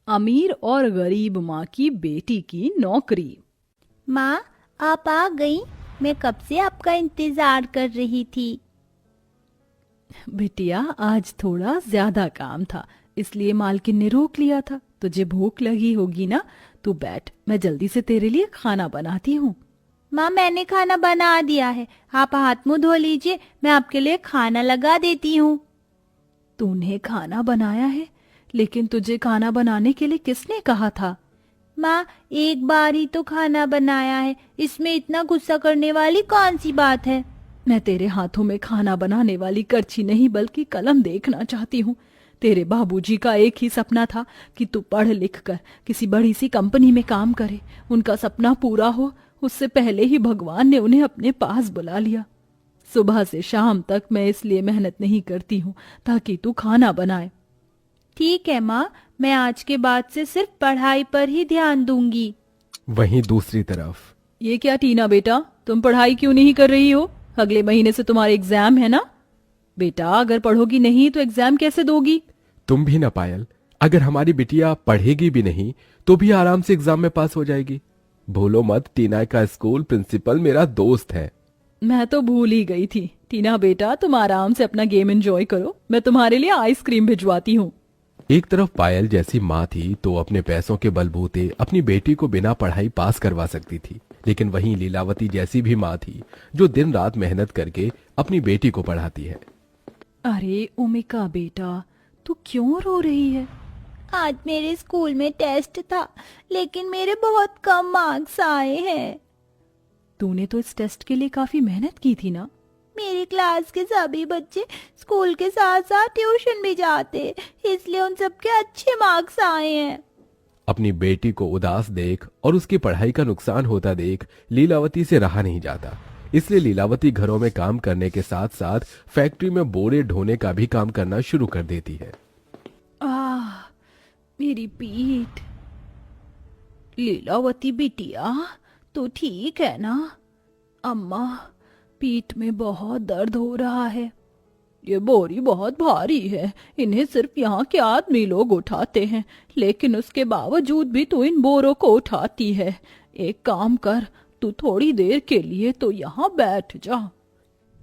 अमीर और गरीब माँ की बेटी की नौकरी। माँ, आप आ गई? मैं कब से आपका इंतजार कर रही थी। बिटिया, आज थोड़ा ज्यादा काम था, इसलिए मालकिन ने रोक लिया था। तुझे भूख लगी होगी ना, तू बैठ, मैं जल्दी से तेरे लिए खाना बनाती हूँ। माँ, मैंने खाना बना दिया है, आप हाथ मुंह धो लीजिए, मैं आपके लिए खाना लगा देती हूँ। तूने खाना बनाया है? लेकिन तुझे खाना बनाने के लिए किसने कहा था? माँ, एक बार ही तो खाना बनाया है, इसमें इतना गुस्सा करने वाली कौन सी बात है। मैं तेरे हाथों में खाना बनाने वाली करछी नहीं बल्कि कलम देखना चाहती हूँ। तेरे बाबूजी का एक ही सपना था कि तू पढ़ लिख कर किसी बड़ी सी कंपनी में काम करे। उनका सपना पूरा हो, उससे पहले ही भगवान ने उन्हें अपने पास बुला लिया। सुबह से शाम तक मैं इसलिए मेहनत नहीं करती हूँ ताकि तू खाना बनाए। ठीक है माँ, मैं आज के बाद से सिर्फ पढ़ाई पर ही ध्यान दूंगी। वहीं दूसरी तरफ। ये क्या टीना बेटा, तुम पढ़ाई क्यों नहीं कर रही हो? अगले महीने से तुम्हारे एग्जाम है ना बेटा? अगर पढ़ोगी नहीं तो एग्जाम कैसे दोगी? तुम भी ना पायल, अगर हमारी बिटिया पढ़ेगी भी नहीं तो भी आराम से एग्जाम में पास हो जाएगी। भूलो मत, टीना का स्कूल प्रिंसिपल मेरा दोस्त है। मैं तो भूल ही गई थी। टीना बेटा, तुम आराम से अपना गेम एंजॉय करो, मैं तुम्हारे लिए आइसक्रीम भिजवाती हूँ। एक तरफ पायल जैसी माँ थी तो अपने पैसों के बलबूते अपनी बेटी को बिना पढ़ाई पास करवा सकती थी, लेकिन वहीं लीलावती जैसी भी माँ थी जो दिन रात मेहनत करके अपनी बेटी को पढ़ाती है। अरे ओमिका बेटा, तू क्यों रो रही है? आज मेरे स्कूल में टेस्ट था, लेकिन मेरे बहुत कम मार्क्स आए हैं। तूने तो इस टेस्ट के लिए काफी मेहनत की थी ना? मेरी क्लास के सभी बच्चे स्कूल के साथ साथ ट्यूशन भी जाते, इसलिए उन सबके अच्छे मार्क्स आए हैं। अपनी बेटी को उदास देख और उसकी पढ़ाई का नुकसान होता देख लीलावती से रहा नहीं जाता। इसलिए लीलावती घरों में काम करने के साथ साथ फैक्ट्री में बोरे ढोने का भी काम करना शुरू कर देती है। मेरी पीठ। लीलावती बिटिया, तू ठीक है ना? अम्मा, पीठ में बहुत दर्द हो रहा है। ये बोरी बहुत भारी है, इन्हें सिर्फ यहाँ के आदमी लोग उठाते हैं, लेकिन उसके बावजूद भी तू इन बोरों को उठाती है। एक काम कर, तू थोड़ी देर के लिए तो यहाँ बैठ जा।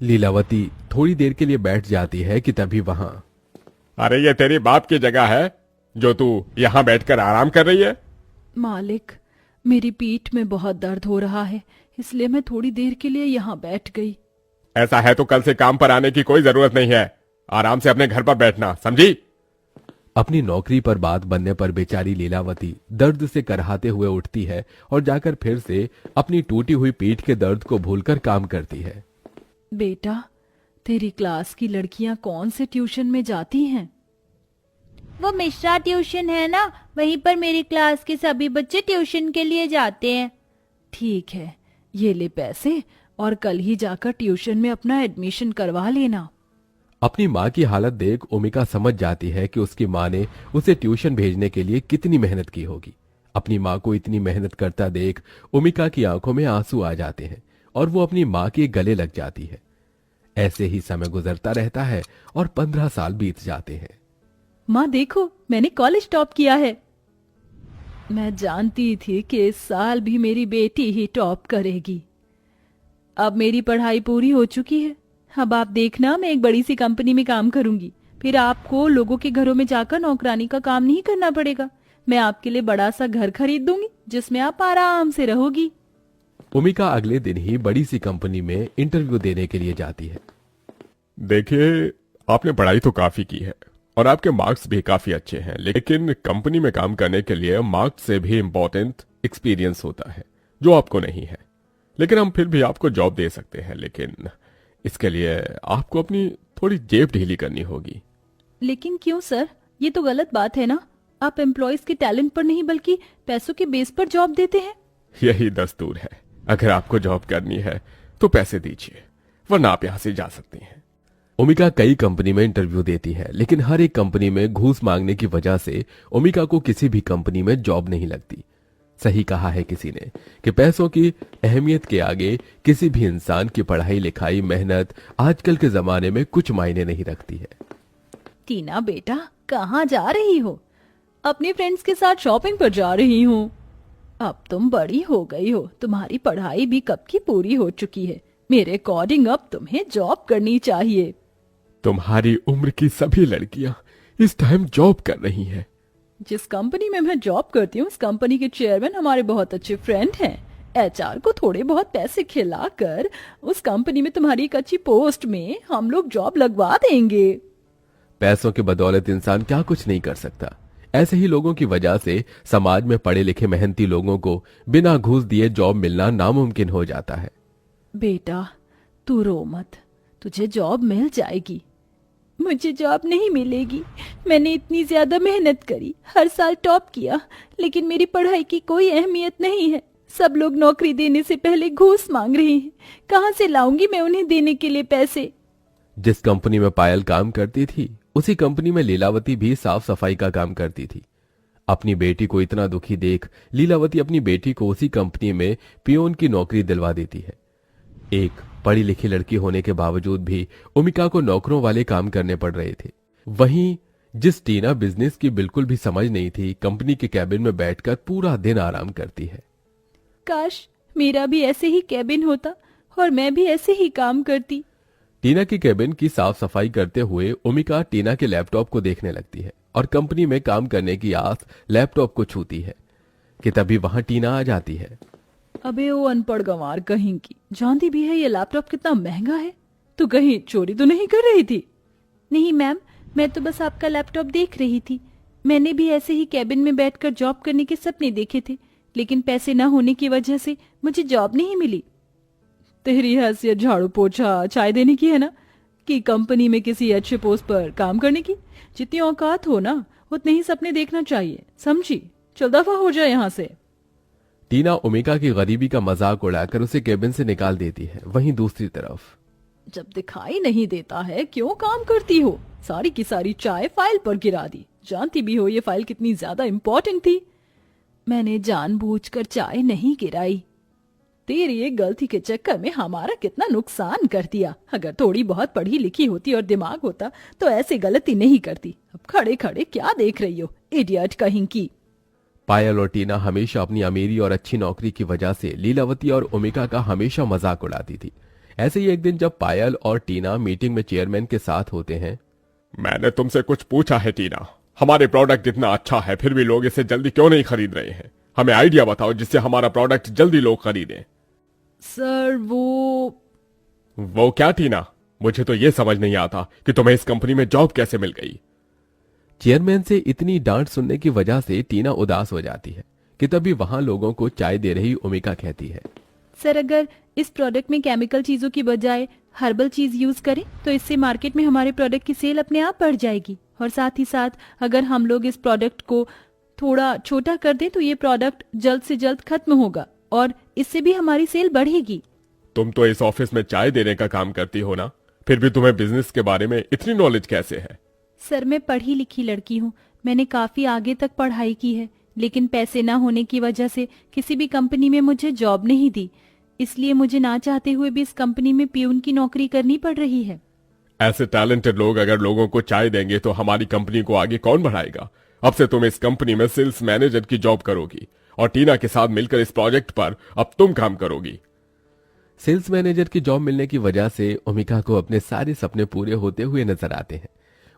लीलावती थोड़ी देर के लिए बैठ जाती है कि तभी वहां। अरे ये तेरी बाप की जगह है जो तू यहाँ बैठकर आराम कर रही है? मालिक, मेरी पीठ में बहुत दर्द हो रहा है, इसलिए मैं थोड़ी देर के लिए यहाँ बैठ गई। ऐसा है तो कल से काम पर आने की कोई जरूरत नहीं है, आराम से अपने घर पर बैठना, समझी? अपनी नौकरी पर बात बनने पर बेचारी लीलावती दर्द से करहाते हुए उठती है और जाकर फिर से अपनी टूटी हुई पीठ के दर्द को भूलकर काम करती है। बेटा, तेरी क्लास की लड़कियां कौन से ट्यूशन में जाती हैं? वो मिश्रा ट्यूशन है ना, वहीं पर मेरी क्लास के सभी बच्चे ट्यूशन के लिए जाते हैं। ठीक है, ये ले पैसे और कल ही जाकर ट्यूशन में अपना एडमिशन करवा लेना। अपनी माँ की हालत देख ओमिका समझ जाती है कि उसकी माँ ने उसे ट्यूशन भेजने के लिए कितनी मेहनत की होगी। अपनी माँ को इतनी मेहनत करता देख ओमिका की आंखों में आंसू आ जाते हैं और वो अपनी माँ के गले लग जाती है। ऐसे ही समय गुजरता रहता है और 15 साल बीत जाते हैं। माँ देखो, मैंने कॉलेज टॉप किया है। मैं जानती थी कि इस साल भी मेरी बेटी ही टॉप करेगी। अब मेरी पढ़ाई पूरी हो चुकी है। अब आप देखना, मैं एक बड़ी सी कंपनी में काम करूंगी। फिर आपको लोगों के घरों में जाकर नौकरानी का काम नहीं करना पड़ेगा। मैं आपके लिए बड़ा सा घर खरीद दूंगी जिसमें आप आराम से रहोगी। ओमिका अगले दिन ही बड़ी सी कंपनी में इंटरव्यू देने के लिए जाती है। देखिए, आपने पढ़ाई तो काफी की है और आपके मार्क्स भी काफी अच्छे हैं, लेकिन कंपनी में काम करने के लिए मार्क्स से भी इम्पोर्टेंट एक्सपीरियंस होता है जो आपको नहीं है। लेकिन हम फिर भी आपको जॉब दे सकते हैं, लेकिन इसके लिए आपको अपनी थोड़ी जेब ढीली करनी होगी। लेकिन क्यों सर, ये तो गलत बात है ना। आप एम्प्लॉयज के टैलेंट पर नहीं बल्कि पैसों के बेस पर जॉब देते हैं। यही दस्तूर है, अगर आपको जॉब करनी है तो पैसे दीजिए, वरना आप यहाँ से जा सकती हैं। ओमिका कई कंपनी में इंटरव्यू देती है, लेकिन हर एक कंपनी में घूस मांगने की वजह से ओमिका को किसी भी कंपनी में जॉब नहीं लगती। सही कहा है किसी ने कि पैसों की अहमियत के आगे किसी भी इंसान की पढ़ाई लिखाई मेहनत आजकल के जमाने में कुछ मायने नहीं रखती है। टीना बेटा, कहाँ जा रही हो? अपने फ्रेंड्स के साथ शॉपिंग पर जा रही हूँ। अब तुम बड़ी हो गई हो, तुम्हारी पढ़ाई भी कब की पूरी हो चुकी है। मेरे अकॉर्डिंग अब तुम्हें जॉब करनी चाहिए। तुम्हारी उम्र की सभी लड़कियां इस टाइम जॉब कर रही हैं। जिस कंपनी में मैं जॉब करती हूँ उस कंपनी के चेयरमैन हमारे बहुत अच्छे फ्रेंड हैं। एचआर को थोड़े बहुत पैसे खिलाकर उस कंपनी में तुम्हारी एक अच्छी पोस्ट में हम लोग जॉब लगवा देंगे। पैसों के बदौलत इंसान क्या कुछ नहीं कर सकता। ऐसे ही लोगों की वजह से समाज में पढ़े लिखे मेहनती लोगों को बिना घूस दिए जॉब मिलना नामुमकिन हो जाता है। बेटा तू रो मत, तुझे जॉब मिल जाएगी। मुझे जॉब नहीं मिलेगी। मैंने इतनी ज्यादा मेहनत करी, हर साल टॉप किया, लेकिन मेरी पढ़ाई की कोई अहमियत नहीं है। सब लोग नौकरी देने से पहले घूस मांग रहे हैं। कहाँ से लाऊंगी मैं उन्हें देने के लिए पैसे? जिस कंपनी में पायल काम करती थी उसी कंपनी में लीलावती भी साफ सफाई का काम करती थी। अपनी बेटी को इतना दुखी देख लीलावती अपनी बेटी को उसी कंपनी में पियोन की नौकरी दिलवा देती है। एक पढ़ी लिखी लड़की होने के बावजूद भी उमिका को नौकरों वाले काम करने पड़ रहे थे। वहीं जिस टीना बिजनेस की बिल्कुल भी समझ नहीं थी, कंपनी के कैबिन में बैठकर पूरा दिन आराम करती है। काश मेरा भी ऐसे ही कैबिन होता और मैं भी ऐसे ही काम करती। टीना की कैबिन की साफ सफाई करते हुए उमिका टीना के लैपटॉप को देखने लगती है और कंपनी में काम करने की आस लैपटॉप को छूती है कि तभी वहां टीना आ जाती है। अबे वो अनपढ़ गंवार कहीं की, जानती भी है ये लैपटॉप कितना महंगा है। तू कहीं चोरी तो नहीं कर रही थी? नहीं मैम, मैं तो बस आपका लैपटॉप देख रही थी। मैंने भी ऐसे ही कैबिन में बैठकर जॉब करने के सपने देखे थे, लेकिन पैसे न होने की वजह से मुझे जॉब नहीं मिली। तेरी हैसियत झाड़ू पोछा चाय देने की है ना, कि कंपनी में किसी अच्छे पोस्ट पर काम करने की? जितनी औकात हो ना उतने ही सपने देखना चाहिए, समझी? चल दफा हो जाए यहाँ से। टीना उमिका की गरीबी का मजाक उड़ाकर उसे केबिन से निकाल देती है। वहीं दूसरी तरफ जब दिखाई नहीं देता है क्यों काम करती हो? सारी की सारी चाय फाइल पर गिरा दी। जानती भी हो ये फाइल कितनी ज्यादा इंपॉर्टेंट थी। मैंने जानबूझकर चाय नहीं गिराई। तेरी एक गलती के चक्कर में हमारा कितना नुकसान कर दिया। अगर थोड़ी बहुत पढ़ी लिखी होती और दिमाग होता तो ऐसी गलती नहीं करती। अब खड़े खड़े क्या देख रही हो, इडियट कहीं की। पायल और टीना हमेशा अपनी अमीरी और अच्छी नौकरी की वजह से लीलावती और उमिका का हमेशा मजाक उड़ाती थी। ऐसे ही एक दिन जब पायल और टीना मीटिंग में चेयरमैन के साथ होते हैं। मैंने तुमसे कुछ पूछा है टीना, हमारे प्रोडक्ट इतना अच्छा है फिर भी लोग इसे जल्दी क्यों नहीं खरीद रहे हैं? हमें आइडिया बताओ जिससे हमारा प्रोडक्ट जल्दी लोग खरीदें। सर वो क्या टीना? मुझे तो यह समझ नहीं आता कि तुम्हें इस कंपनी में जॉब कैसे मिल गई। चेयरमैन से इतनी डांट सुनने की वजह से टीना उदास हो जाती है कि तभी वहां लोगों को चाय दे रही उमिका कहती है, सर अगर इस प्रोडक्ट में केमिकल चीजों की बजाय हर्बल चीज यूज करें तो इससे मार्केट में हमारे प्रोडक्ट की सेल अपने आप बढ़ जाएगी। और साथ ही साथ अगर हम लोग इस प्रोडक्ट को थोड़ा छोटा कर दें तो ये प्रोडक्ट जल्द से जल्द खत्म होगा और इससे भी हमारी सेल बढ़ेगी। तुम तो इस ऑफिस में चाय देने का काम करती हो ना, फिर भी तुम्हें बिजनेस के बारे में इतनी नॉलेज कैसे है? सर मैं पढ़ी लिखी लड़की हूँ, मैंने काफी आगे तक पढ़ाई की है, लेकिन पैसे न होने की वजह से किसी भी कंपनी में मुझे जॉब नहीं दी। इसलिए मुझे ना चाहते हुए भी इस कंपनी में पियून की नौकरी करनी पड़ रही है। ऐसे टैलेंटेड लोग अगर लोगों को चाय देंगे तो हमारी कंपनी को आगे कौन बढ़ाएगा? अब से तुम इस कंपनी में सेल्स मैनेजर की जॉब करोगी और टीना के साथ मिलकर इस प्रोजेक्ट पर अब तुम काम करोगी। सेल्स मैनेजर की जॉब मिलने की वजह से उमिका को अपने सारे सपने पूरे होते हुए नजर आते हैं।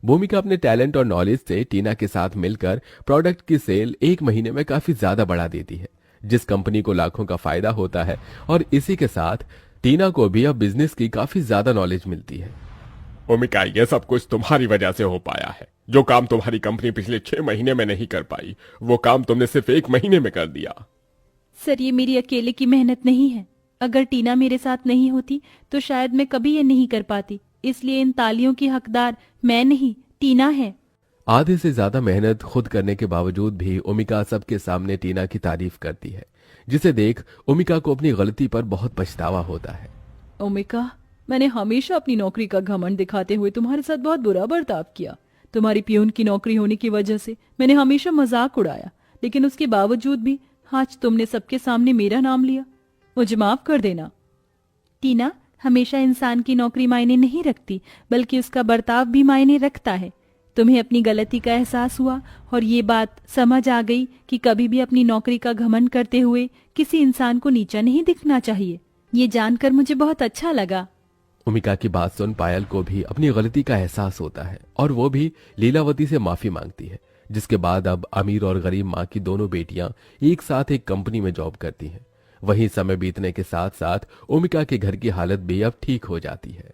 भूमिका अपने टैलेंट और नॉलेज से टीना के साथ मिलकर प्रोडक्ट की सेल 1 महीने में काफी ज्यादा बढ़ा देती है, जिस कंपनी को लाखों का फायदा होता है। और इसी के साथ टीना को भी अब बिजनेस की काफी ज्यादा नॉलेज मिलती है। उमिका, यह सब कुछ तुम्हारी वजह से हो पाया है। जो काम तुम्हारी कंपनी पिछले 6 महीने में नहीं कर पाई वो काम तुमने सिर्फ 1 महीने में कर दिया। सर ये मेरी अकेले की मेहनत नहीं है। अगर टीना मेरे साथ नहीं होती तो शायद मैं कभी ये नहीं कर पाती। इसलिए इन तालियों की हकदार मैं नहीं, टीना है। आधे से ज्यादा मेहनत खुद करने के बावजूद भी उमिका सबके सामने टीना की तारीफ करती है, जिसे देख उमिका को अपनी गलती पर बहुत पछतावा होता है। उमिका, मैंने हमेशा अपनी नौकरी का घमंड दिखाते हुए तुम्हारे साथ बहुत बुरा बर्ताव किया। तुम्हारी पियून की नौकरी होने की वजह से मैंने हमेशा मजाक उड़ाया, लेकिन उसके बावजूद भी आज तुमने सबके सामने मेरा नाम लिया। मुझे माफ कर देना। टीना, हमेशा इंसान की नौकरी मायने नहीं रखती, बल्कि उसका बर्ताव भी मायने रखता है। तुम्हें अपनी गलती का एहसास हुआ और ये बात समझ आ गई कि कभी भी अपनी नौकरी का घमंड करते हुए किसी इंसान को नीचा नहीं दिखना चाहिए। ये जानकर मुझे बहुत अच्छा लगा। उमिका की बात सुन पायल को भी अपनी गलती का एहसास होता है और वो भी लीलावती से माफी मांगती है, जिसके बाद अब अमीर और गरीब माँ की दोनों बेटियां एक साथ एक कंपनी में जॉब करती हैं। वहीं समय बीतने के साथ साथ उमिका के घर की हालत भी अब ठीक हो जाती है।